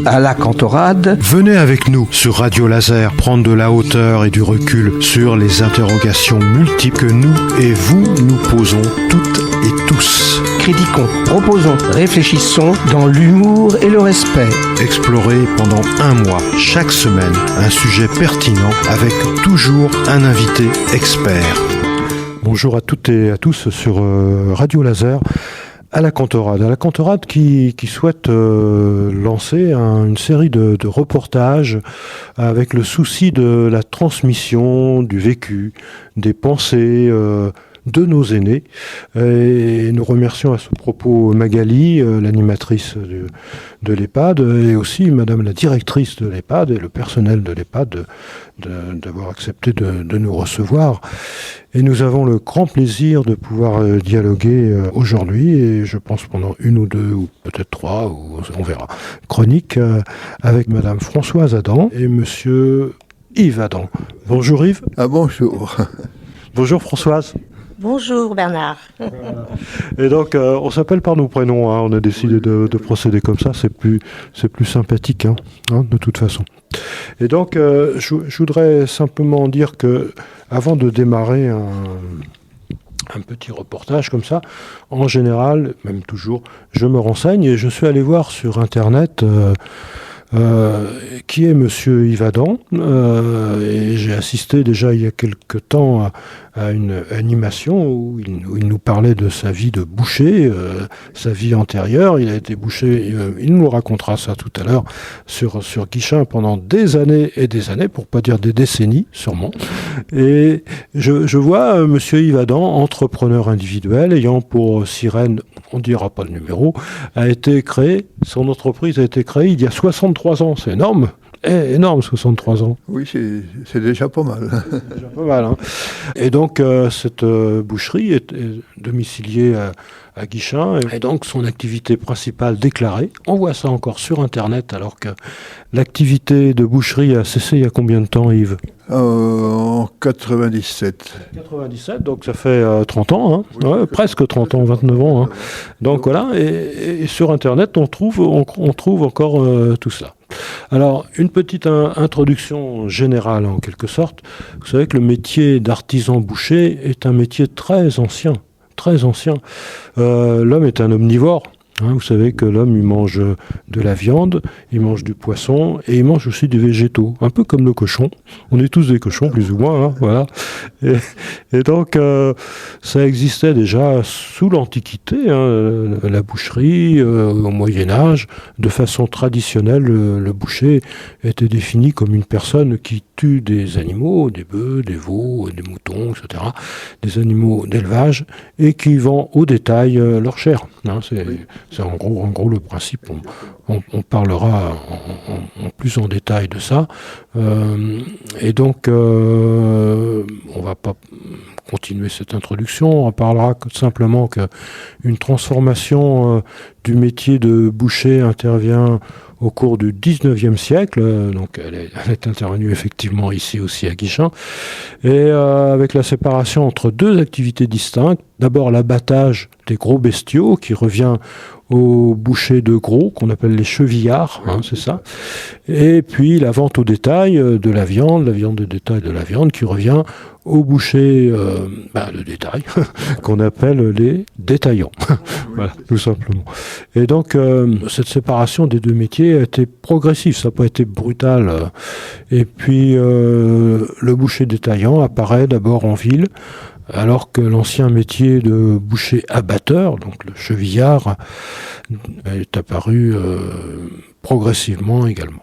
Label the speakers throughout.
Speaker 1: à la Cantorade.
Speaker 2: Venez avec nous sur Radio Laser prendre de la hauteur et du recul sur les interrogations multiples que nous et vous nous posons toutes et tous.
Speaker 1: Critiquons, proposons, réfléchissons dans l'humour et le respect.
Speaker 2: Explorez pendant un mois, chaque semaine, un sujet pertinent avec toujours un invité expert. Bonjour à toutes et à tous sur Radio Laser. À la Cantorade qui souhaite lancer une série de reportages avec le souci de la transmission du vécu, des pensées de nos aînés. Et nous remercions à ce propos Magali, l'animatrice de l'EHPAD, et aussi Madame la directrice de l'EHPAD et le personnel de l'EHPAD d'avoir accepté de nous recevoir. Et nous avons le grand plaisir de pouvoir dialoguer aujourd'hui, et je pense pendant une ou deux, ou peut-être trois, ou on verra, chronique avec Madame Françoise Adam et Monsieur Yves Adam. Bonjour Yves.
Speaker 3: Ah bonjour.
Speaker 2: Bonjour Françoise.
Speaker 4: Bonjour Bernard.
Speaker 2: Et donc on s'appelle par nos prénoms, on a décidé de procéder comme ça, c'est plus sympathique de toute façon. Et donc je voudrais simplement dire que avant de démarrer un petit reportage comme ça, en général, même toujours, je me renseigne et je suis allé voir sur internet qui est Monsieur Yves Adam, et j'ai assisté déjà il y a quelque temps à une animation où il nous parlait de sa vie de boucher, sa vie antérieure. Il a été boucher, il nous racontera ça tout à l'heure, sur Guichen pendant des années et des années, pour pas dire des décennies sûrement. Et je vois Monsieur Yves Adam, entrepreneur individuel, ayant pour sirène, on dira pas le numéro, son entreprise a été créée il y a 63 ans, c'est énorme. Énorme, 63 ans.
Speaker 3: Oui, c'est déjà pas mal.
Speaker 2: C'est déjà pas mal, Et donc, cette boucherie est domiciliée à Guichen, et donc son activité principale déclarée. On voit ça encore sur Internet, alors que l'activité de boucherie a cessé il y a combien de temps, Yves ?
Speaker 3: En 97.
Speaker 2: 97, donc ça fait 30 ans, presque 30 ans, 29 ans. Donc voilà, et sur Internet, on trouve encore tout ça. Alors, une petite introduction générale en quelque sorte. Vous savez que le métier d'artisan boucher est un métier très ancien, très ancien. L'homme est un omnivore. Vous savez que l'homme, il mange de la viande, il mange du poisson et il mange aussi des végétaux, un peu comme le cochon. On est tous des cochons, plus ou moins, voilà. Et donc, ça existait déjà sous l'Antiquité, la boucherie, au Moyen-Âge. De façon traditionnelle, le boucher était défini comme une personne qui tue des animaux, des bœufs, des veaux, des moutons, etc., des animaux d'élevage, et qui vend au détail leur chair. C'est en gros le principe. On parlera en plus en détail de ça. Et donc, on va pas continuer cette introduction. On parlera simplement qu'une transformation du métier de boucher intervient au cours du 19e siècle, donc elle est intervenue effectivement ici aussi à Guichen, et avec la séparation entre deux activités distinctes. D'abord l'abattage des gros bestiaux qui revient aux bouchers de gros, qu'on appelle les chevillards, c'est ça. Et puis la vente au détail de la viande de détail de la viande qui revient aux bouchers de détail, qu'on appelle les détaillants. Voilà, tout simplement. Et donc, cette séparation des deux métiers a été progressive, ça n'a pas été brutal. Et puis, le boucher détaillant apparaît d'abord en ville, alors que l'ancien métier de boucher abatteur, donc le chevillard, est apparu progressivement également.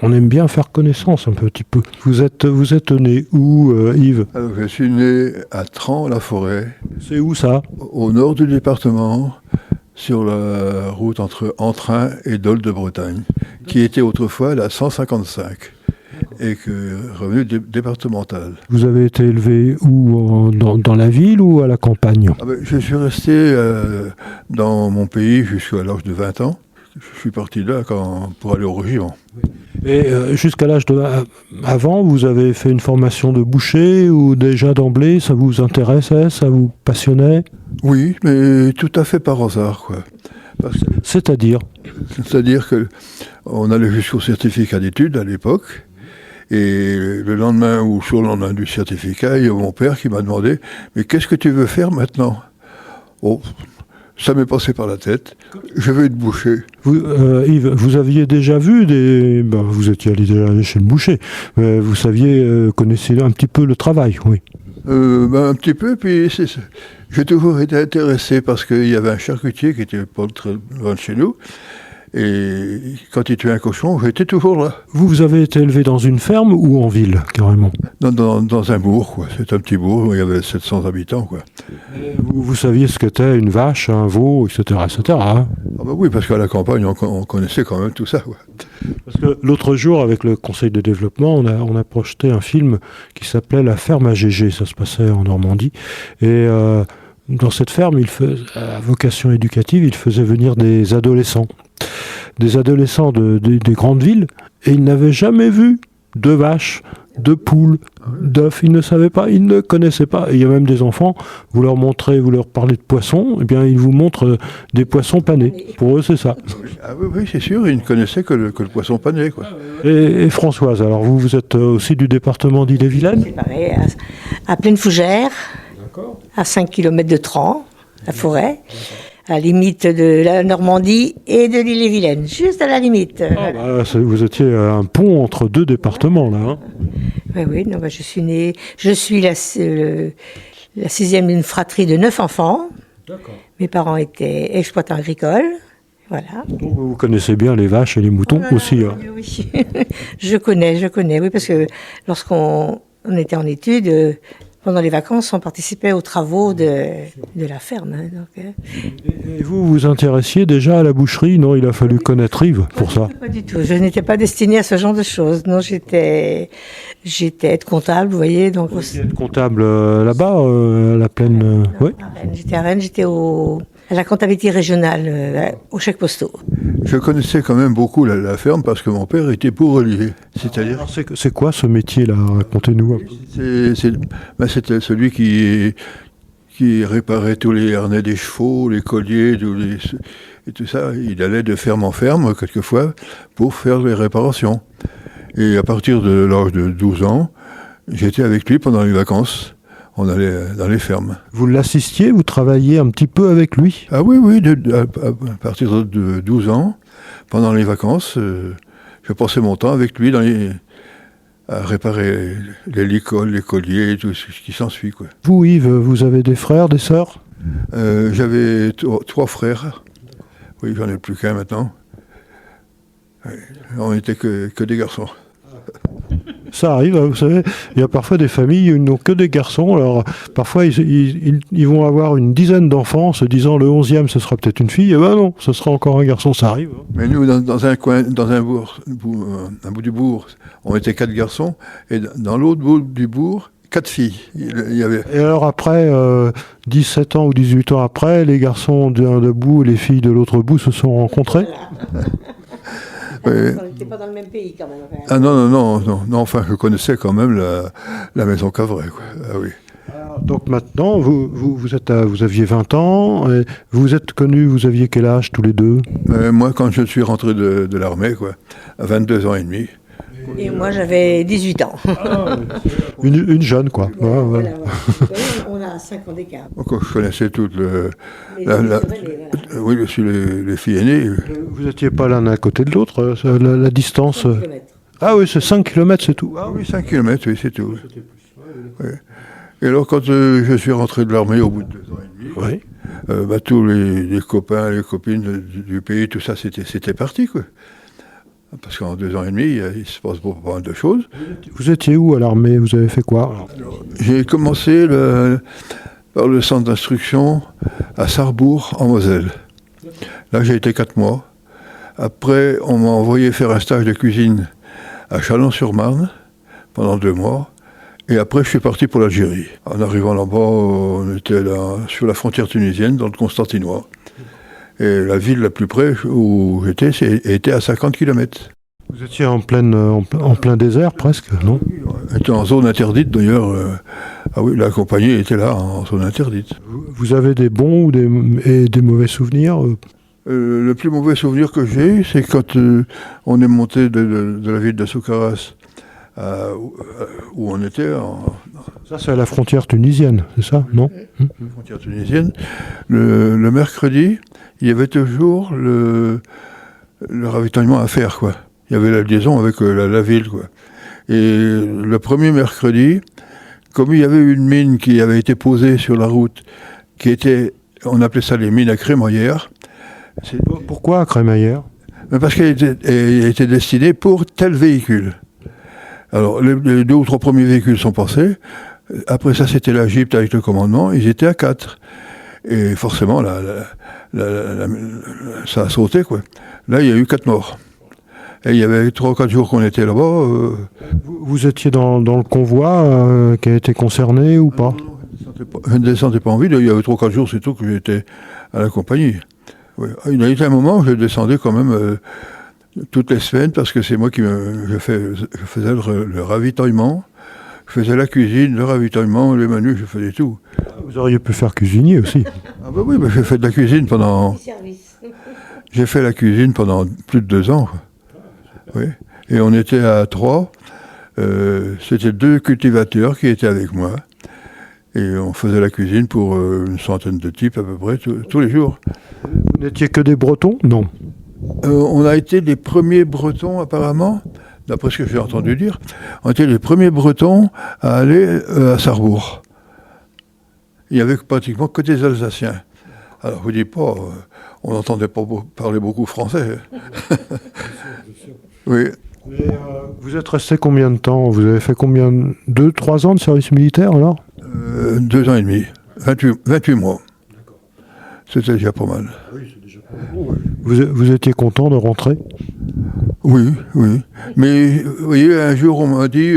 Speaker 2: On aime bien faire connaissance un petit peu. Vous êtes né où, Yves ?
Speaker 3: Alors, je suis né à Trans-la-Forêt.
Speaker 2: C'est où ça ?
Speaker 3: Au nord du département, sur la route entre Entrain et Dol de Bretagne, qui était autrefois la 155. Et que revenu départemental.
Speaker 2: Vous avez été élevé où, dans la ville ou à la campagne ?
Speaker 3: Je suis resté dans mon pays jusqu'à l'âge de 20 ans. Je suis parti là pour aller au régiment.
Speaker 2: Et jusqu'à l'âge avant, vous avez fait une formation de boucher ou déjà d'emblée, ça vous intéressait, ça vous passionnait ?
Speaker 3: Oui, mais tout à fait par hasard, quoi.
Speaker 2: C'est-à-dire?
Speaker 3: C'est-à-dire qu'on allait jusqu'au certificat d'études à l'époque, et le lendemain ou le surlendemain du certificat, il y a mon père qui m'a demandé « Mais qu'est-ce que tu veux faire maintenant ?» Oh, ça m'est passé par la tête. Je veux être boucher.
Speaker 2: Yves, vous aviez déjà vu vous étiez déjà allé chez le boucher, mais vous connaissiez un petit peu le travail, oui.
Speaker 3: Un petit peu, puis j'ai toujours été intéressé parce qu'il y avait un charcutier qui était pas très loin de chez nous. Et quand il tuait un cochon, j'étais toujours là.
Speaker 2: Vous avez été élevé dans une ferme ou en ville, carrément?
Speaker 3: Dans un bourg, quoi. C'est un petit bourg où il y avait 700 habitants, quoi.
Speaker 2: Vous saviez ce qu'était une vache, un veau, etc. etc. Hein?
Speaker 3: Ah bah oui, parce qu'à la campagne, on connaissait quand même tout ça, quoi.
Speaker 2: Parce que l'autre jour, avec le Conseil de développement, on a projeté un film qui s'appelait La ferme à Gégé. Ça se passait en Normandie. Et dans cette ferme, à vocation éducative, il faisait venir des adolescents des grandes villes, et ils n'avaient jamais vu de vaches, de poules, d'œufs. Ils ne savaient pas, ils ne connaissaient pas. Et il y a même des enfants, vous leur parlez de poissons, eh bien ils vous montrent des poissons panés. Pour eux, c'est ça.
Speaker 3: Ah oui, c'est sûr, ils ne connaissaient que le poisson pané, quoi.
Speaker 2: Et Françoise, alors vous êtes aussi du département d'Ille-et-Vilaine?
Speaker 4: C'est pareil, à Plaine Fougère, à 5 km de Trans, la forêt, à la limite de la Normandie et de l'Ille-et-Vilaine, juste à la limite.
Speaker 2: Vous étiez à un pont entre deux départements, là. Hein.
Speaker 4: Oui, je suis la sixième d'une fratrie de 9 enfants. D'accord. Mes parents étaient exploitants agricoles. Voilà.
Speaker 2: Donc vous connaissez bien les vaches et les moutons aussi. Hein.
Speaker 4: Oui, je connais, oui, parce que lorsqu'on était en études, pendant les vacances, on participait aux travaux de la ferme. Hein, donc,
Speaker 2: Et vous vous intéressiez déjà à la boucherie? Non, il a fallu connaître Yves pour ça.
Speaker 4: Pas du tout. Je n'étais pas destinée à ce genre de choses. Non, j'étais être comptable, vous voyez. Donc
Speaker 2: vous étiez comptable là-bas, à la Plaine. Oui.
Speaker 4: J'étais à Rennes, j'étais à la comptabilité régionale, aux chèques postaux.
Speaker 3: Je connaissais quand même beaucoup la ferme parce que mon père était pourrelier. C'est-à-dire.
Speaker 2: C'est quoi ce métier-là? Racontez-nous un peu.
Speaker 3: C'était celui qui réparait tous les harnais des chevaux, les colliers, et tout ça. Il allait de ferme en ferme, quelquefois, pour faire les réparations. Et à partir de l'âge de 12 ans, j'étais avec lui pendant les vacances. On allait dans les fermes.
Speaker 2: Vous l'assistiez, vous travailliez un petit peu avec lui?
Speaker 3: Ah oui, à partir de 12 ans, pendant les vacances, je passais mon temps avec lui à réparer les licoles, les colliers, tout ce qui s'ensuit, quoi.
Speaker 2: Vous, Yves, vous avez des frères, des sœurs?
Speaker 3: J'avais 3 frères. Oui, j'en ai plus qu'un maintenant. On n'était que des garçons.
Speaker 2: Ça arrive, vous savez, il y a parfois des familles où ils n'ont que des garçons, alors parfois ils vont avoir une dizaine d'enfants, se disant le 11e ce sera peut-être une fille, et ben non, ce sera encore un garçon, ça arrive.
Speaker 3: Mais nous, dans un coin, dans un bout du bourg, on était 4 garçons, et dans l'autre bout du bourg, 4 filles. Il y avait...
Speaker 2: Et alors après, 17 ans ou 18 ans après, les garçons d'un bout et les filles de l'autre bout se sont rencontrés.
Speaker 3: Oui.
Speaker 4: On n'était pas dans le même pays quand même.
Speaker 3: Ah non, enfin je connaissais quand même la maison Cavray, quoi. Ah oui.
Speaker 2: Alors, donc maintenant, vous aviez 20 ans, et vous êtes connus, vous aviez quel âge tous les deux?
Speaker 3: Moi, quand je suis rentré de l'armée, quoi, à 22 ans et demi.
Speaker 4: Et moi, j'avais 18 ans.
Speaker 2: Une jeune, quoi.
Speaker 4: Voilà. On a 5 ans d'écart.
Speaker 3: Je connaissais toutes oui, les filles aînées.
Speaker 2: Vous n'étiez pas l'un à côté de l'autre, la distance
Speaker 4: 5 kilomètres.
Speaker 2: Ah oui, c'est 5 km, c'est tout.
Speaker 3: Ah oui, 5 km, oui, c'est tout. Oui. Et alors, quand je suis rentré de l'armée au bout de 2 ans et demi,
Speaker 2: oui.
Speaker 3: Tous les copains, les copines du pays, tout ça, c'était parti, quoi. Parce qu'en 2 ans et demi, il se passe pas mal de choses.
Speaker 2: Vous étiez où à l'armée? Vous avez fait quoi?
Speaker 3: J'ai commencé par le centre d'instruction à Sarrebourg, en Moselle. Là, j'ai été 4 mois. Après, on m'a envoyé faire un stage de cuisine à Chalon-sur-Marne pendant 2 mois. Et après, je suis parti pour l'Algérie. En arrivant là-bas, on était sur la frontière tunisienne, dans le Constantinois. Et la ville la plus près où j'étais était à 50 km.
Speaker 2: Vous étiez en plein désert presque, non?
Speaker 3: On était en zone interdite d'ailleurs. Ah oui, la compagnie était là, en zone interdite.
Speaker 2: Vous avez des bons et des mauvais souvenirs?
Speaker 3: Le plus mauvais souvenir que j'ai eu, c'est quand on est monté de la ville de Soukaras, où on était,
Speaker 2: Ça, c'est à la frontière tunisienne, c'est ça, non?
Speaker 3: la frontière tunisienne. Le mercredi, il y avait toujours le ravitaillement à faire, quoi. Il y avait la liaison avec la ville, quoi. Et le premier mercredi, comme il y avait une mine qui avait été posée sur la route, qui était, on appelait ça les mines à crémaillère.
Speaker 2: Pourquoi à Crémaillère?
Speaker 3: Parce qu'elle était destinée pour tel véhicule. Alors, les 2 ou 3 premiers véhicules sont passés. Après ça, c'était la Jeep avec le commandement. Ils étaient à 4. Et forcément, ça a sauté, quoi. Là, il y a eu 4 morts. Et il y avait 3 ou 4 jours qu'on était là-bas.
Speaker 2: Vous étiez dans le convoi qui a été concerné ou pas?
Speaker 3: Je ne descendais pas en ville. Il y avait 3 ou 4 jours, c'est tout, que j'étais à la compagnie. Oui. Il y a eu un moment où je descendais quand même toutes les semaines, parce que c'est moi je faisais le ravitaillement. Je faisais la cuisine, le ravitaillement, les menus, je faisais tout.
Speaker 2: Vous auriez pu faire cuisinier aussi.
Speaker 3: Ah ben oui, j'ai fait de la cuisine pendant... J'ai fait la cuisine pendant plus de 2 ans. Quoi. Oui. Et on était à 3. C'était 2 cultivateurs qui étaient avec moi. Et on faisait la cuisine pour une centaine de types à peu près, tous les jours.
Speaker 2: Vous n'étiez que des Bretons? Non.
Speaker 3: On a été les premiers Bretons, apparemment, d'après ce que j'ai entendu dire, on était les premiers Bretons à aller à Sarrebourg. Il n'y avait pratiquement que des Alsaciens. Alors, je ne vous dis pas, on n'entendait pas parler beaucoup français. Oui.
Speaker 2: Et, vous êtes resté combien de temps? Vous avez fait combien? 2-3 ans de service militaire alors?
Speaker 3: 2 ans et demi, 28 mois. C'était déjà pas mal.
Speaker 2: Vous étiez content de rentrer?
Speaker 3: Oui, oui. Mais vous voyez, un jour on m'a dit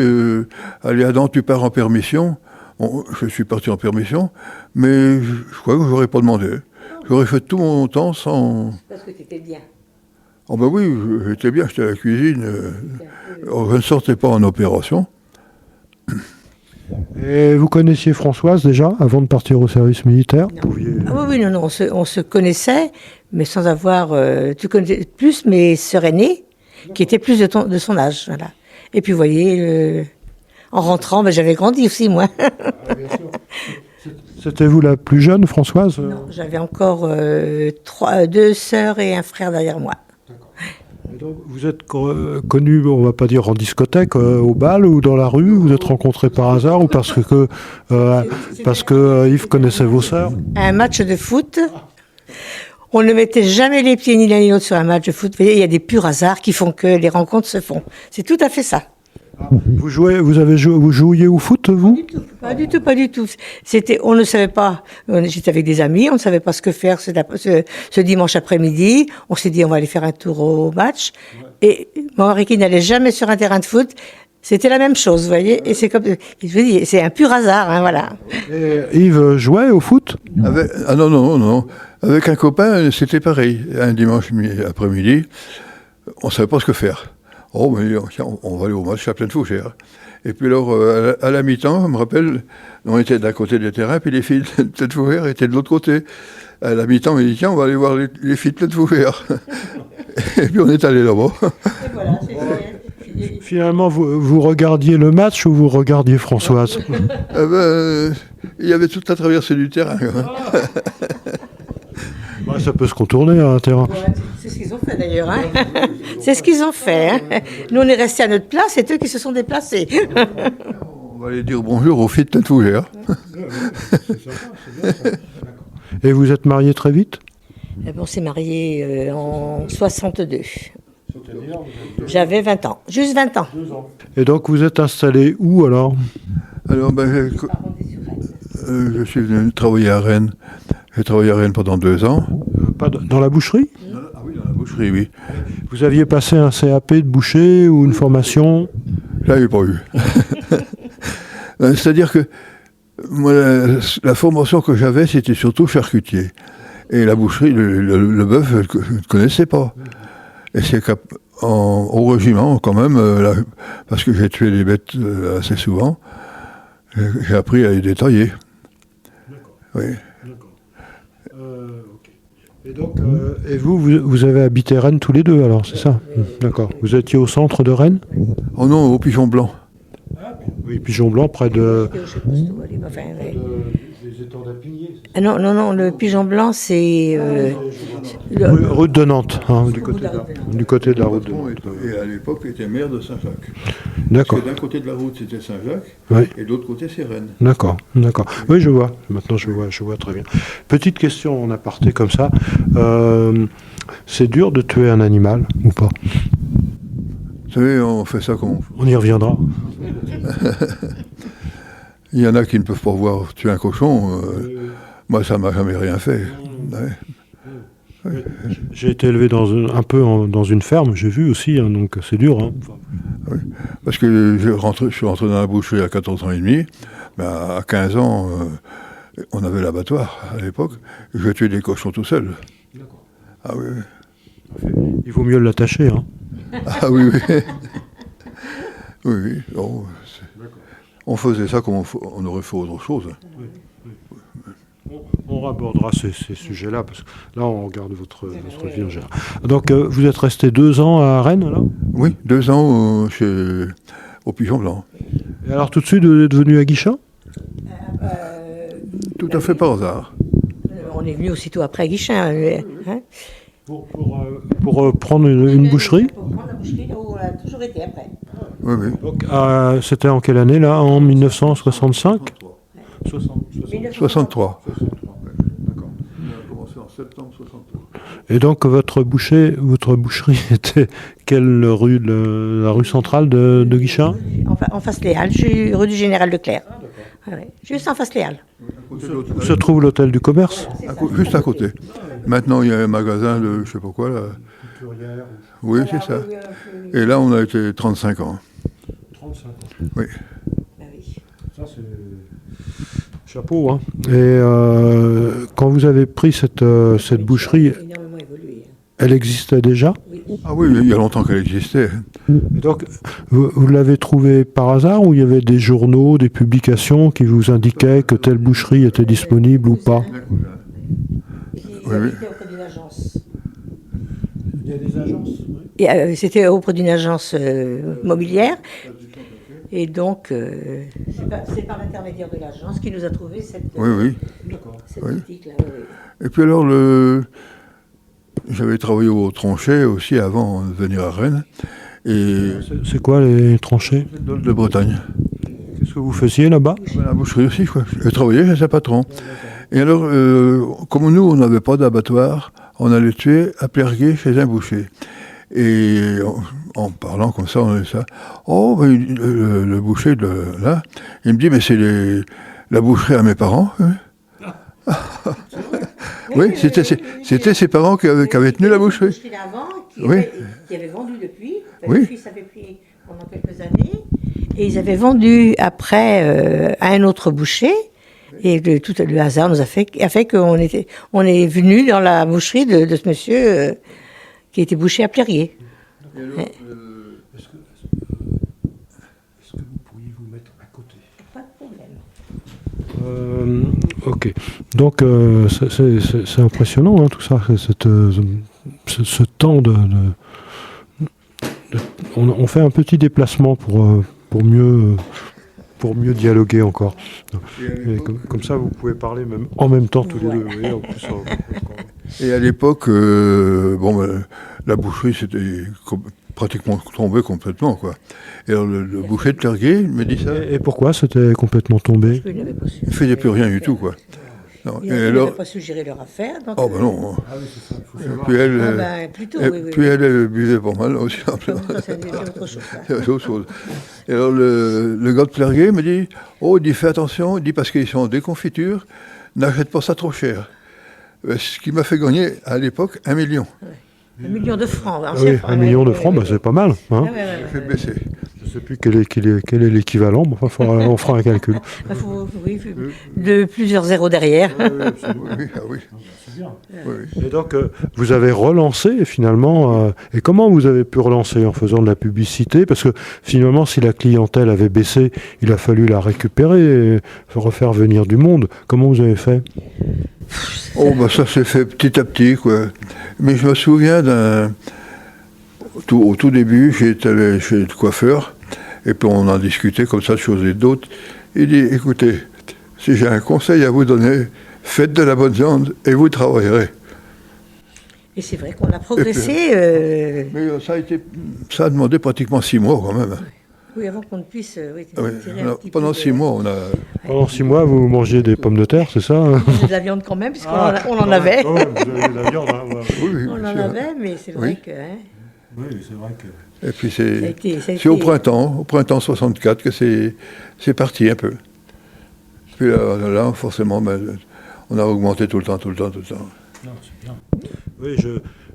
Speaker 3: allez Adam, tu pars en permission. Bon, je suis parti en permission, mais je crois que je n'aurais pas demandé. J'aurais fait tout mon temps sans...
Speaker 4: Parce que tu étais bien.
Speaker 3: Oh ben oui, j'étais bien, j'étais à la cuisine. Je ne sortais pas en opération.
Speaker 2: Et vous connaissiez Françoise déjà, avant de partir au service militaire?
Speaker 4: Ah oui, non, on se connaissait, mais sans avoir... tu connaissais plus mes sœurs aînées, qui étaient plus de son âge, voilà. Et puis, vous voyez, en rentrant, ben, j'avais grandi aussi, moi.
Speaker 2: C'était vous la plus jeune, Françoise?
Speaker 4: Non, j'avais encore 2 sœurs et un frère derrière moi.
Speaker 2: Et donc, vous êtes connus, on va pas dire en discothèque, au bal ou dans la rue? Vous êtes rencontrés par hasard ou parce que Yves connaissait vos sœurs?
Speaker 4: Un match de foot. On ne mettait jamais les pieds ni l'un ni l'autre sur un match de foot. Vous voyez, il y a des purs hasards qui font que les rencontres se font. C'est tout à fait ça.
Speaker 2: Vous jouiez au foot, vous?
Speaker 4: Pas du tout. On ne savait pas. J'étais avec des amis, on ne savait pas ce que faire ce dimanche après-midi. On s'est dit, on va aller faire un tour au match. Et mon mari qui n'allait jamais sur un terrain de foot, c'était la même chose, vous voyez. Et c'est comme, je vous dis, c'est un pur hasard, hein, voilà.
Speaker 2: Et Yves jouait au foot?
Speaker 3: Ah non. Avec un copain, c'était pareil. Un dimanche après-midi, on ne savait pas ce que faire. Oh, mais on va aller au match à Plaine-Fougère. Et puis alors, à la mi-temps, je me rappelle, on était d'un côté du terrain, puis les filles de Plaine-Fougère étaient de l'autre côté. À la mi-temps, on m'a dit, tiens, on va aller voir les filles de Plaine-Fougère. Et puis on est allé là-bas.
Speaker 4: Et voilà,
Speaker 2: Finalement, vous regardiez le match ou vous regardiez Françoise?
Speaker 3: Il y avait toute la traversée du terrain.
Speaker 2: Ouais, ça peut se contourner à un terrain.
Speaker 4: C'est ce qu'ils ont fait d'ailleurs. Hein. C'est ce qu'ils ont fait. Hein. Nous, on est restés à notre place, c'est eux qui se sont déplacés.
Speaker 3: On va aller dire bonjour aux filles de Plaine-Fougère.
Speaker 2: Et vous êtes mariés très vite?
Speaker 4: On s'est mariés en 62. J'avais 20 ans, juste 20 ans.
Speaker 2: Et donc vous êtes installé où alors?
Speaker 3: Alors, je suis venu travailler à Rennes. J'ai travaillé à Rennes pendant 2 ans.
Speaker 2: Pas dans la boucherie?
Speaker 3: Ah oui, dans la boucherie, oui.
Speaker 2: Vous aviez passé un CAP de boucher ou une formation?
Speaker 3: Je l'avais pas eu. C'est-à-dire que moi, la formation que j'avais, c'était surtout charcutier. Et la boucherie, le bœuf, je ne connaissais pas. Et c'est au régiment, quand même, parce que j'ai tué les bêtes assez souvent, j'ai appris à les détailler. Oui.
Speaker 2: Okay. Et donc, et vous avez habité Rennes tous les deux, alors, c'est ça? D'accord. Vous étiez au centre de Rennes?
Speaker 3: Oh non, au Pigeon Blanc.
Speaker 2: Oui, Pigeon Blanc, près de...
Speaker 4: Je sais pas si tu vois, enfin, ouais.
Speaker 2: des étangs d'Apigné.
Speaker 4: Ah non, non, non, le pigeon blanc, c'est...
Speaker 2: Route de Nantes, hein, du côté de la route de
Speaker 3: Patron
Speaker 2: Nantes.
Speaker 3: et à l'époque était maire de Saint-Jacques.
Speaker 2: D'accord.
Speaker 3: Parce que d'un côté de la route, c'était Saint-Jacques,
Speaker 2: Oui.
Speaker 3: et de l'autre côté, c'est Rennes.
Speaker 2: D'accord, d'accord. Oui, je vois. Maintenant, je vois très bien. Petite question en aparté comme ça. C'est dur de tuer un animal ou pas?
Speaker 3: Vous savez, on fait ça comme on peut.
Speaker 2: On y reviendra.
Speaker 3: Il y en a qui ne peuvent pas voir tuer un cochon. Moi, ça m'a jamais rien fait. Ouais.
Speaker 2: J'ai été élevé un peu dans une ferme, j'ai vu aussi, hein, donc c'est dur. Hein.
Speaker 3: Oui. Parce que je suis rentré dans la boucherie à 14 ans et demi. Mais à 15 ans, on avait l'abattoir à l'époque. Je tuais des cochons tout seul.
Speaker 2: D'accord.
Speaker 3: Ah oui, oui.
Speaker 2: Il vaut mieux l'attacher. Hein.
Speaker 3: Ah oui, oui. Oui, oui. Oh, on faisait ça comme on aurait fait autre chose.
Speaker 2: On abordera ces sujets-là, parce que là, on regarde votre vie en général. Donc, vous êtes resté 2 ans à Rennes, là?
Speaker 3: Oui, 2 ans au Pigeon Blanc.
Speaker 2: Et alors, tout de suite, vous êtes venu à Guichen?
Speaker 3: Tout à fait par hasard.
Speaker 4: On est venu aussitôt après à Guichen. Hein.
Speaker 2: Pour prendre une boucherie?
Speaker 4: Pour prendre la boucherie, là où on a toujours été après.
Speaker 3: Oui, oui.
Speaker 2: Donc, c'était en quelle année, là? En 1965?
Speaker 3: 63.
Speaker 2: D'accord.
Speaker 3: On a commencé en septembre 63.
Speaker 2: Et donc, votre boucherie était quelle rue? La rue centrale de Guichen?
Speaker 4: En face Les Halles, rue du Général Leclerc. Ah ouais, juste en face Les Halles.
Speaker 2: Où se trouve l'hôtel du commerce?
Speaker 3: Juste à côté. Maintenant, il y a un magasin de je sais pas quoi, là. Oui, c'est ça. Et là, on a été 35 ans.
Speaker 2: 35 ans.
Speaker 3: Oui.
Speaker 4: Ah oui.
Speaker 2: Ça, c'est... Chapeau, hein. Et quand vous avez pris cette boucherie,
Speaker 4: Ça a énormément évolué.
Speaker 2: elle existait déjà?
Speaker 4: Oui.
Speaker 3: Ah oui, il y a longtemps qu'elle existait.
Speaker 2: Et donc, vous l'avez trouvée par hasard ou il y avait des journaux, des publications qui vous indiquaient que telle boucherie était disponible ou pas?
Speaker 4: Il habitait auprès d'une agence.
Speaker 2: Il y a des agences, oui.
Speaker 4: Et, c'était auprès d'une agence mobilière. Et donc, c'est par l'intermédiaire de l'agence qui nous a trouvé cette,
Speaker 3: Oui, oui.
Speaker 4: cette
Speaker 3: Oui.
Speaker 4: boutique-là. Oui.
Speaker 3: Et puis alors, j'avais travaillé au Tronchet aussi avant de venir à Rennes. Et
Speaker 2: C'est quoi les tranchées?
Speaker 3: de Bretagne.
Speaker 2: Qu'est-ce que vous faisiez là-bas?
Speaker 3: La boucherie aussi, quoi. J'ai travaillé chez sa patron. Et alors, comme nous, on n'avait pas d'abattoir, on allait tuer à Plerguet chez un boucher. Et en parlant comme ça, on avait ça. Oh, ben, le boucher de là, il me dit, mais c'est la boucherie à mes parents. Hein. Oui, c'était ses parents qui avaient tenu la boucherie.
Speaker 4: Qui avait vendu depuis.
Speaker 3: Oui.
Speaker 4: Le fils avait pris pendant quelques années. Et ils avaient vendu après à un autre boucher. Et tout le hasard nous a fait qu'on est venu dans la boucherie de ce monsieur qui était boucher à Plerguet.
Speaker 2: Est-ce que vous pourriez vous mettre à côté?
Speaker 4: Pas de problème.
Speaker 2: Ok. Donc, c'est impressionnant, hein, tout ça. Ce temps on fait un petit déplacement pour mieux dialoguer encore. Et comme ça, vous pouvez parler en même temps tous les deux. Vous voyez, en plus,
Speaker 3: Et à l'époque, la boucherie, c'était pratiquement tombé complètement, quoi. Et alors, le boucher de Plerguet me dit ça.
Speaker 2: Et pourquoi c'était complètement tombé?
Speaker 4: Il n'avait pas su.
Speaker 3: Il ne faisait plus rien du tout, quoi. Non.
Speaker 4: Il
Speaker 3: Et
Speaker 4: n'avait
Speaker 3: alors,
Speaker 4: pas su gérer leur affaire. Donc,
Speaker 3: oh ben non.
Speaker 2: Ah oui, c'est ça. Il faut savoir.
Speaker 3: Puis elle,
Speaker 4: plutôt,
Speaker 3: et
Speaker 4: oui.
Speaker 3: puis elle buvait pas mal aussi.
Speaker 4: Ça, c'était autre chose. Ça.
Speaker 3: C'est autre chose. Et alors le gars de Plerguet me dit, oh, il dit, fais attention, il dit, parce qu'ils sont en déconfiture, n'achète pas ça trop cher. Ce qui m'a fait gagner à l'époque 1 million.
Speaker 4: Ouais. 1 million de francs.
Speaker 2: Ah oui, 1 million de francs, bah, c'est pas mal. Hein.
Speaker 3: J'ai baissé.
Speaker 2: Je ne sais plus quel est l'équivalent, mais enfin, on fera un calcul.
Speaker 4: Oui, de plusieurs zéros derrière.
Speaker 3: Oui, ah oui.
Speaker 2: C'est bien.
Speaker 3: Oui, oui.
Speaker 2: Et donc, vous avez relancé finalement. Et comment vous avez pu relancer? En faisant de la publicité? Parce que finalement, si la clientèle avait baissé, il a fallu la récupérer et refaire venir du monde. Comment vous avez fait?
Speaker 3: Oh, bah ça s'est fait petit à petit, quoi. Mais je me souviens au tout début, j'étais allé chez le coiffeur, et puis on en discutait comme ça de choses et d'autres. Il dit, écoutez, si j'ai un conseil à vous donner, faites de la bonne viande et vous travaillerez.
Speaker 4: Et c'est vrai qu'on a progressé.
Speaker 3: Mais ça a demandé pratiquement 6 mois quand même.
Speaker 4: Oui, avant qu'on ne puisse
Speaker 3: Oui,
Speaker 4: tirer un petit
Speaker 3: pendant
Speaker 4: peu
Speaker 3: 6 mois, on a...
Speaker 2: Pendant 6 mois, vous mangez des pommes de terre, c'est ça?
Speaker 4: de la viande quand même, puisqu'on on en avait.
Speaker 2: Vous avez de la viande, hein, ouais.
Speaker 3: Oui,
Speaker 4: On
Speaker 3: bien
Speaker 4: en
Speaker 3: sûr.
Speaker 4: avait, mais c'est vrai que... hein,
Speaker 2: Oui, c'est vrai que...
Speaker 3: Et puis
Speaker 4: ça a
Speaker 3: c'est
Speaker 4: été-
Speaker 3: au printemps 64 que c'est parti un peu. Puis là, forcément, ben, on a augmenté tout le temps.
Speaker 2: Non, c'est bien. Oui,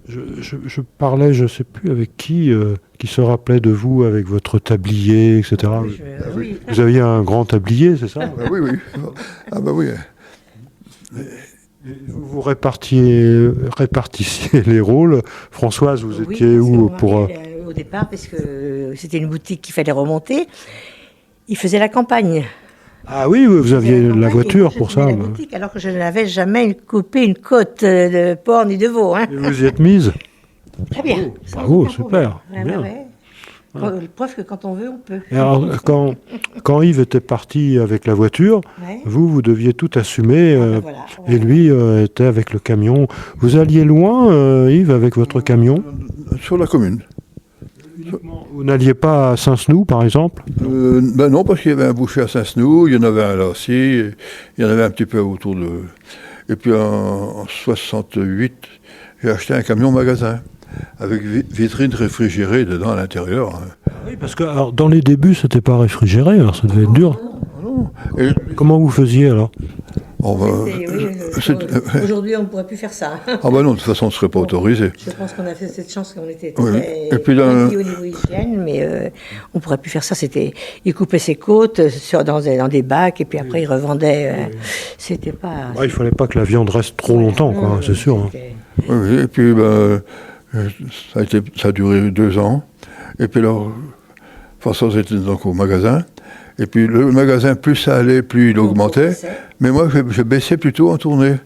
Speaker 2: je parlais, je ne sais plus avec qui se rappelait de vous avec votre tablier, etc.
Speaker 4: oui.
Speaker 2: Vous aviez un grand tablier, c'est ça?
Speaker 3: Ah, oui. Ah bah oui.
Speaker 2: Vous répartissiez les rôles. Françoise, vous
Speaker 4: Oui,
Speaker 2: étiez
Speaker 4: parce que
Speaker 2: où
Speaker 4: mon
Speaker 2: pour...
Speaker 4: mari, au départ, parce que c'était une boutique qu'il fallait remonter, il faisait la campagne.
Speaker 2: Ah oui, vous aviez
Speaker 4: Il faisait
Speaker 2: la
Speaker 4: campagne,
Speaker 2: voiture
Speaker 4: et moi,
Speaker 2: pour
Speaker 4: je
Speaker 2: ça.
Speaker 4: tenais la boutique, alors que je n'avais jamais coupé une côte de porc ni de veau. Hein.
Speaker 2: Et vous y êtes mise?
Speaker 4: Très bien. Sans
Speaker 2: Bravo,
Speaker 4: aucun
Speaker 2: super,
Speaker 4: problème. Ouais,
Speaker 2: bien.
Speaker 4: ouais. Preuve que quand on veut, on peut.
Speaker 2: Et alors, quand Yves était parti avec la voiture,
Speaker 4: Ouais.
Speaker 2: vous deviez tout assumer,
Speaker 4: Voilà,
Speaker 2: et lui était avec le camion. Vous alliez loin, Yves, avec votre camion?
Speaker 3: Sur la commune.
Speaker 2: Vous n'alliez pas à Saint-Snou, par exemple?
Speaker 3: Ben non, parce qu'il y avait un boucher à Saint-Snou, il y en avait un là aussi, il y en avait un petit peu autour de... Et puis en 68, j'ai acheté un camion magasin, avec vitrine réfrigérée dedans à l'intérieur.
Speaker 2: Oui, parce que alors, dans les débuts, c'était pas réfrigéré, alors ça devait être dur.
Speaker 3: Et,
Speaker 2: Comment vous faisiez alors?
Speaker 3: oh, ben,
Speaker 4: Aujourd'hui, on ne pourrait plus faire ça.
Speaker 3: ah ben non, de toute façon, on ne serait pas autorisé.
Speaker 4: Je pense qu'on a fait cette chance qu'on était
Speaker 3: Oui.
Speaker 4: très
Speaker 3: Et puis
Speaker 4: pointis au niveau hygiène, mais on ne pourrait plus faire ça. Il coupait ses côtes dans des bacs et puis après il revendait. C'était pas.
Speaker 2: Il fallait pas que la viande reste trop longtemps, quoi, c'est sûr. Hein.
Speaker 3: Oui, et puis ben, ça a duré 2 ans. Et puis alors, François était donc au magasin. Et puis le magasin, plus ça allait, plus il augmentait. Mais moi, je baissais plutôt en tournée.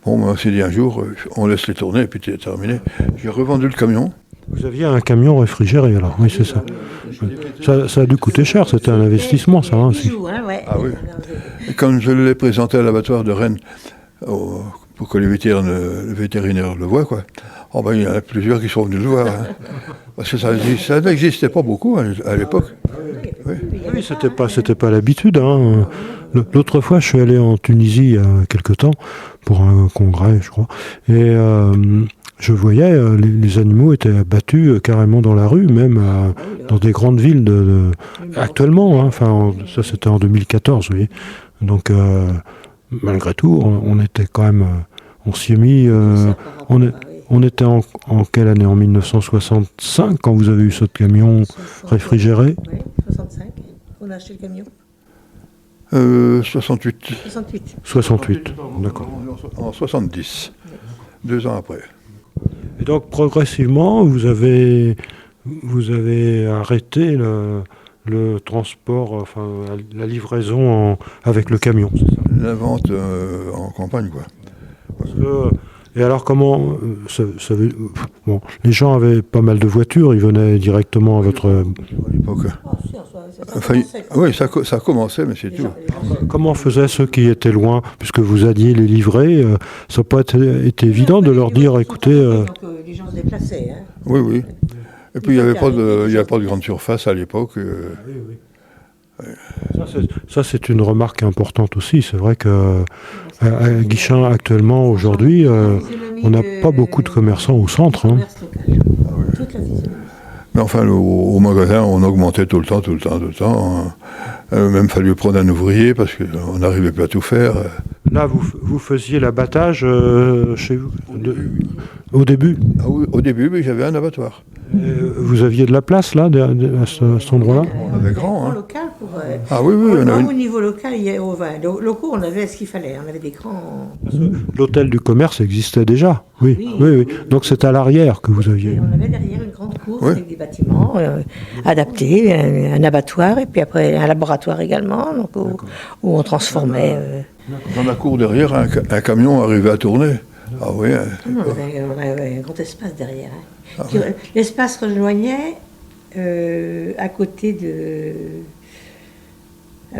Speaker 3: Bon, on s'est dit un jour, on laisse les tourner, et puis c'est terminé. J'ai revendu le camion.
Speaker 2: Vous aviez un camion réfrigéré alors, oui c'est ça. Ça a dû coûter cher, c'était un investissement ça aussi.
Speaker 3: Ah oui. Et quand je l'ai présenté à l'abattoir de Rennes, pour que le vétérinaire le voie, quoi. Oh ben, il y en a plusieurs qui sont venus le voir. Hein. Parce que ça n'existait pas beaucoup à l'époque.
Speaker 2: Oui, c'était pas l'habitude. Hein. L'autre fois, je suis allé en Tunisie il y a quelque temps pour un congrès, je crois, et je voyais les animaux étaient abattus carrément dans la rue, même dans des grandes villes actuellement. Hein. Enfin, ça c'était en 2014, vous voyez. Donc, malgré tout, on était quand même, on s'y est mis. On était en quelle année? En 1965, quand vous avez eu ce camion réfrigéré?
Speaker 4: Oui, 65. On a acheté le camion.
Speaker 3: 68.
Speaker 2: 68, d'accord.
Speaker 3: En 70, 2 ans après.
Speaker 2: Et donc, progressivement, vous avez arrêté le transport, enfin, la livraison avec le camion, c'est ça?
Speaker 3: La vente en campagne, quoi.
Speaker 2: Parce que, et alors comment bon, les gens avaient pas mal de voitures, ils venaient directement à votre...
Speaker 3: À l'époque. Enfin, oui, ça commençait, mais c'est tout.
Speaker 2: Comment faisaient ceux qui étaient loin, puisque vous alliez les livrer, ça n'a pas été évident de leur dire, écoutez...
Speaker 4: Donc les gens se déplaçaient. Hein.
Speaker 3: Oui, oui. Et puis il n'y avait pas de grande surface à l'époque.
Speaker 2: Ça, c'est une remarque importante aussi. C'est vrai que à Guichen, actuellement, aujourd'hui, on n'a pas beaucoup de commerçants au centre. Hein.
Speaker 3: Mais enfin, au magasin, on augmentait tout le temps. Même fallu prendre un ouvrier parce qu'on n'arrivait plus à tout faire.
Speaker 2: Là, vous faisiez l'abattage chez vous au début?
Speaker 3: Au début, mais j'avais un abattoir.
Speaker 2: Vous aviez de la place, là, à cet endroit-là?
Speaker 3: avait grand. Hein.
Speaker 4: Local pour,
Speaker 3: Ah oui, oui.
Speaker 4: au niveau local, locaux, on avait ce qu'il fallait. On avait des grands.
Speaker 2: L'hôtel du commerce existait déjà. Oui,
Speaker 4: Oui.
Speaker 2: oui, oui. Donc c'est à l'arrière que vous aviez.
Speaker 4: Et on avait derrière une grande cour
Speaker 3: Oui.
Speaker 4: avec des bâtiments adaptés, un abattoir et puis après un laboratoire également, donc où on transformait.
Speaker 3: Dans la cour derrière, un camion arrivait à tourner. Ah oui. Hein.
Speaker 4: On avait un grand espace derrière. Hein. L'espace rejoignait à côté de.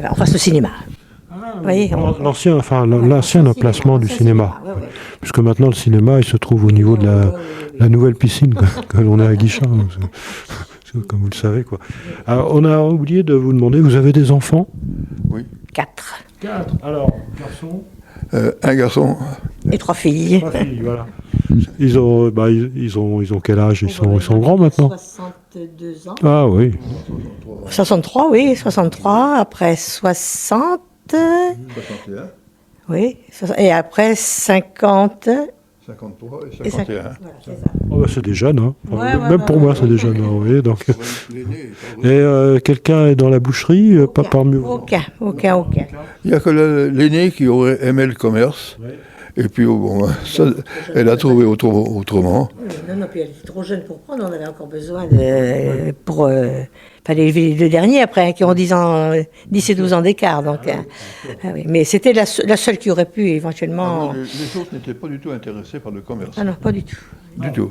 Speaker 4: En face au cinéma. Vous voyez,
Speaker 2: L'ancien emplacement du cinéma.
Speaker 4: Ouais, ouais.
Speaker 2: Puisque maintenant le cinéma il se trouve au niveau de la nouvelle piscine que l'on a à Guichard. Comme vous le savez, quoi. Alors, on a oublié de vous demander, vous avez des enfants?
Speaker 3: Oui.
Speaker 4: 4.
Speaker 2: 4. Alors, garçons?
Speaker 3: Un garçon.
Speaker 4: Et 3 filles.
Speaker 2: 3 filles, voilà. Ils ont quel âge? Ils sont grands maintenant?
Speaker 4: 62 ans.
Speaker 2: Ah oui.
Speaker 4: 63, oui, 63. Après 60.
Speaker 3: 61,
Speaker 4: Oui. Et après 50.
Speaker 3: 53 et
Speaker 4: Et
Speaker 3: 51.
Speaker 4: Voilà, c'est ça.
Speaker 2: Oh, bah, c'est des jeunes, hein.
Speaker 4: Ouais,
Speaker 2: Même pour moi, c'est des jeunes, hein, vous voyez, donc.
Speaker 3: L'aîné est
Speaker 2: Et quelqu'un est dans la boucherie, pas parmi vous?
Speaker 4: Aucun.
Speaker 3: Il n'y a que l'aîné qui aurait aimé le commerce. Et puis, bon, ça, elle a trouvé autrement.
Speaker 4: Non, puis elle était trop jeune pour prendre. On avait encore besoin pour. Fallait élever les deux derniers après, hein, qui ont 10 et 12 ans d'écart. Donc, oui. Mais c'était la seule qui aurait pu éventuellement.
Speaker 3: Les autres n'étaient pas du tout intéressés par le commerce.
Speaker 4: Ah non, pas du tout.
Speaker 3: Du tout.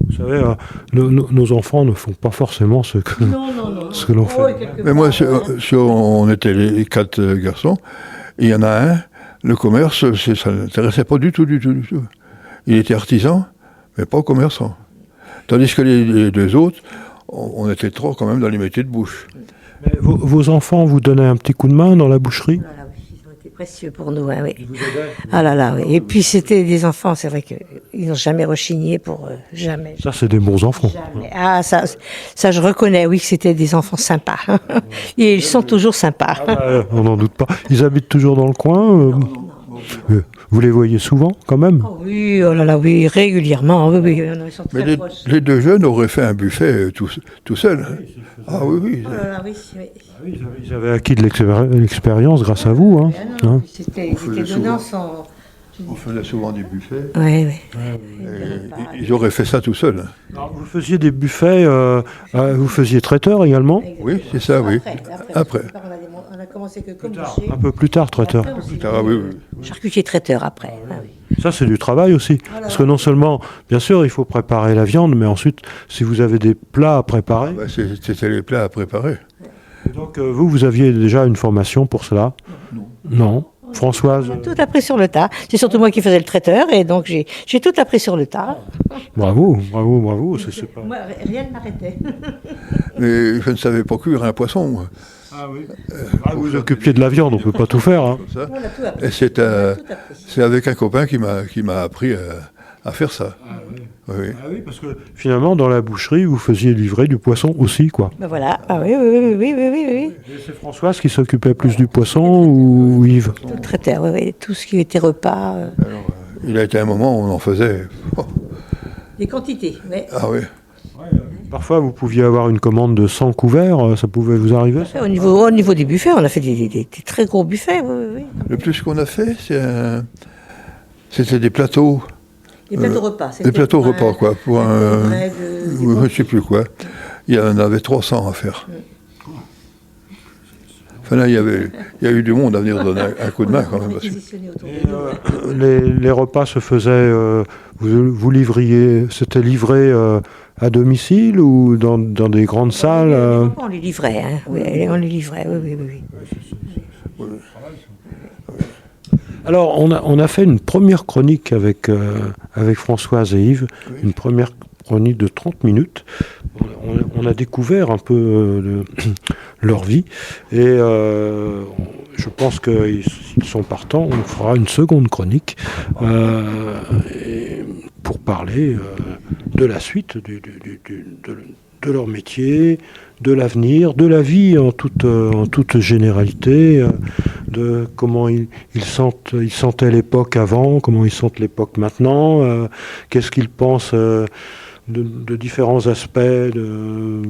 Speaker 2: Vous savez, nos enfants ne font pas forcément ce que l'on fait.
Speaker 3: Mais moi, on était les 4 garçons. Il y en a un, le commerce, ça ne l'intéressait pas du tout. Il était artisan, mais pas commerçant. Tandis que les 2 autres, on était 3 quand même dans les métiers de bouche.
Speaker 2: Mais vos enfants vous donnaient un petit coup de main dans la boucherie?
Speaker 4: Ah là, oui, ils ont été précieux pour nous, hein, oui. Ah là là, oui. Et puis c'était des enfants, c'est vrai qu'ils n'ont jamais rechigné pour jamais.
Speaker 2: Ça, c'est des bons enfants.
Speaker 4: Jamais. Ah, ça, je reconnais, oui, que c'était des enfants sympas. Et ils sont toujours sympas.
Speaker 2: On n'en doute pas. Ils habitent toujours dans le coin? Vous les voyez souvent, quand même?
Speaker 4: Oh oui, oh là là, oui, régulièrement. Oui, ils sont très
Speaker 3: Mais
Speaker 4: proches.
Speaker 3: les 2 jeunes auraient fait un buffet tout seuls. Ah oui.
Speaker 4: Oh là là, oui, oui.
Speaker 2: Ils avaient acquis de l'expérience grâce à vous. Hein.
Speaker 4: Ah non,
Speaker 2: Hein?
Speaker 4: C'était donnant sans.
Speaker 3: On faisait souvent des buffets.
Speaker 4: Oui.
Speaker 3: Et ils auraient fait ça tout seuls.
Speaker 2: Alors, vous faisiez des buffets, vous faisiez traiteur également?
Speaker 3: Oui, c'est ça, oui. Après.
Speaker 4: On a commencé que comme boucher.
Speaker 2: Un peu plus tard, traiteur.
Speaker 3: Ah oui.
Speaker 4: Charcutier traiteur après. Ah oui.
Speaker 2: Ça, c'est du travail aussi. Parce que non seulement, bien sûr, il faut préparer la viande, mais ensuite, si vous avez des plats à préparer...
Speaker 3: Bah, c'était les plats à préparer.
Speaker 2: Donc, vous aviez déjà une formation pour cela? Non. Françoise?
Speaker 4: On a tout appris sur le tas. C'est surtout moi qui faisais le traiteur et donc j'ai tout appris sur le tas.
Speaker 2: Bravo. C'est pas...
Speaker 4: Moi, rien ne m'arrêtait.
Speaker 3: Mais je ne savais pas cuire un poisson.
Speaker 2: Ah oui. Vous occupiez de la viande, on ne peut pas tout faire. Hein.
Speaker 3: Ça.
Speaker 4: On a tout appris.
Speaker 3: Et c'est avec un copain qui m'a appris à faire ça. Oui.
Speaker 2: Ah oui, parce que finalement, dans la boucherie, vous faisiez livrer du poisson aussi, quoi.
Speaker 4: Ben voilà. Ah oui.
Speaker 2: Et c'est Françoise qui s'occupait plus du poisson ou Yves?
Speaker 4: Tout le traiteur, oui. Tout ce qui était repas.
Speaker 3: Alors, il a été un moment où on en faisait.
Speaker 4: Des quantités, oui.
Speaker 3: Ah oui.
Speaker 2: Parfois, vous pouviez avoir une commande de 100 couverts, ça pouvait vous arriver, ça?
Speaker 4: Au niveau des buffets, on a fait des très gros buffets, oui.
Speaker 3: Le plus qu'on a fait, c'était des plateaux.
Speaker 4: Des plateaux repas.
Speaker 3: Des plateaux repas, quoi. Pour je ne sais plus quoi. Il y en avait 300 à faire. Enfin là, il y a eu du monde à venir donner un coup de main quand même.
Speaker 2: Les repas se faisaient, vous livriez, c'était livré à domicile ou dans des grandes salles?
Speaker 4: On les livrait, hein. Oui, on les livrait, oui.
Speaker 2: Alors, on a fait une première chronique avec Françoise et Yves, une première chronique de 30 minutes. On a découvert un peu leur vie et je pense qu'ils sont partants. On fera une seconde chronique pour parler de la suite de leur métier, de l'avenir, de la vie en toute généralité, de comment ils sentaient l'époque avant, comment ils sentent l'époque maintenant, qu'est-ce qu'ils pensent de différents aspects, de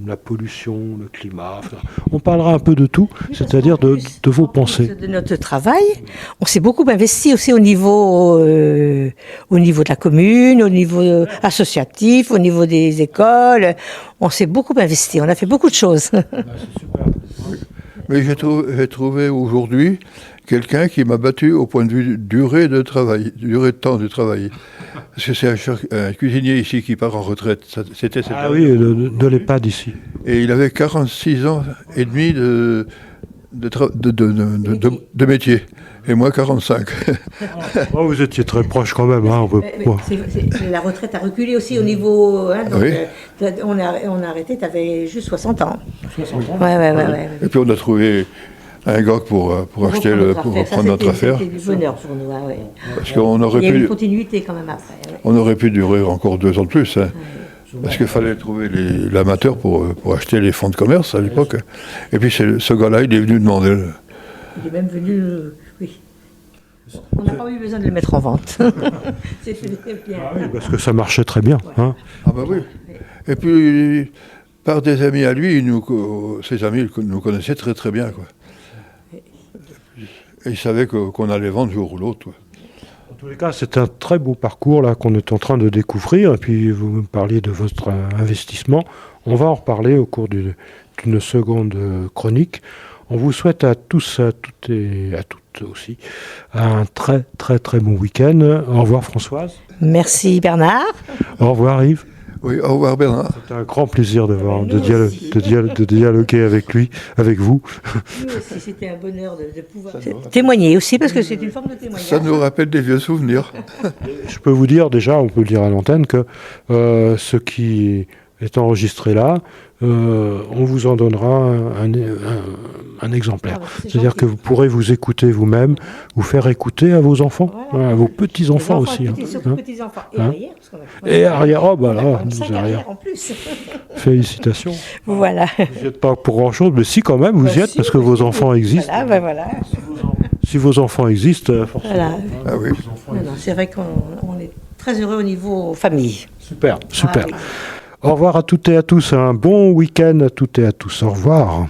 Speaker 2: la pollution, le climat. Enfin, on parlera un peu de tout, c'est-à-dire de vos pensées.
Speaker 4: De notre travail, on s'est beaucoup investi aussi au niveau de la commune, au niveau associatif, au niveau des écoles. On s'est beaucoup investi, on a fait beaucoup de choses.
Speaker 3: Mais j'ai trouvé aujourd'hui quelqu'un qui m'a battu au point de vue durée de temps de travail. Parce que c'est un cuisinier ici qui part en retraite. C'était cette
Speaker 2: Ah oui, de l'EHPAD ici.
Speaker 3: Et il avait 46 ans et demi de métier. Et moi, 45.
Speaker 2: Oh, vous étiez très proche quand même. Hein,
Speaker 4: la retraite a reculé aussi au niveau... Hein, donc,
Speaker 3: oui.
Speaker 4: On a arrêté, tu avais juste 60 ans.
Speaker 2: 60 ans.
Speaker 4: Ouais.
Speaker 3: Et puis on a trouvé un gars pour reprendre notre affaire.
Speaker 4: C'était du bonheur pour nous. Hein, ouais.
Speaker 3: Parce qu'on aurait
Speaker 4: Il y a
Speaker 3: pu...
Speaker 4: une continuité quand même après. Ouais.
Speaker 3: On aurait pu durer encore 2 ans de plus. Hein. Parce qu'il fallait trouver l'amateur pour acheter les fonds de commerce à l'époque. Et puis ce gars-là, il est venu demander.
Speaker 4: Il est même venu... oui. On n'a pas eu besoin de le mettre en vente. C'était bien.
Speaker 2: Ah oui, parce que ça marchait très bien. Hein.
Speaker 3: Ah bah oui. Et puis, par des amis à lui, ses amis nous connaissaient très très bien. Quoi. Et ils savaient qu'on allait vendre jour ou l'autre.
Speaker 2: En tous les cas, c'est un très beau parcours là qu'on est en train de découvrir. Et puis, vous me parliez de votre investissement. On va en reparler au cours d'une seconde chronique. On vous souhaite à tous, à toutes et à toutes aussi, un très très très bon week-end. Au revoir Françoise.
Speaker 4: Merci Bernard.
Speaker 2: Au revoir Yves.
Speaker 3: Oui, au revoir Bernard.
Speaker 2: C'était un grand plaisir de dialoguer avec lui, avec vous.
Speaker 4: Nous aussi, c'était un bonheur de pouvoir témoigner aussi, parce que c'est une forme de témoignage.
Speaker 3: Ça nous rappelle des vieux souvenirs.
Speaker 2: Je peux vous dire déjà, on peut le dire à l'antenne, que ce qui est enregistré là, on vous en donnera un exemplaire. C'est-à-dire que vous pourrez vous écouter vous-même, vous faire écouter à vos enfants, à vos petits-enfants aussi.
Speaker 4: Surtout petits-enfants. Et arrière.
Speaker 2: Et arrière, oh bah là,
Speaker 4: nous arrière en plus.
Speaker 2: Félicitations.
Speaker 4: Voilà.
Speaker 2: Vous n'y êtes pas pour grand-chose, mais si quand même, vous y êtes, parce que vos enfants existent.
Speaker 4: Voilà.
Speaker 2: Si vos enfants existent, forcément.
Speaker 4: Voilà.
Speaker 3: Ah oui.
Speaker 4: C'est vrai qu'on est très heureux au niveau famille.
Speaker 2: Super.
Speaker 4: Ah, oui.
Speaker 2: Au revoir à toutes et à tous, un bon week-end à toutes et à tous. Au revoir.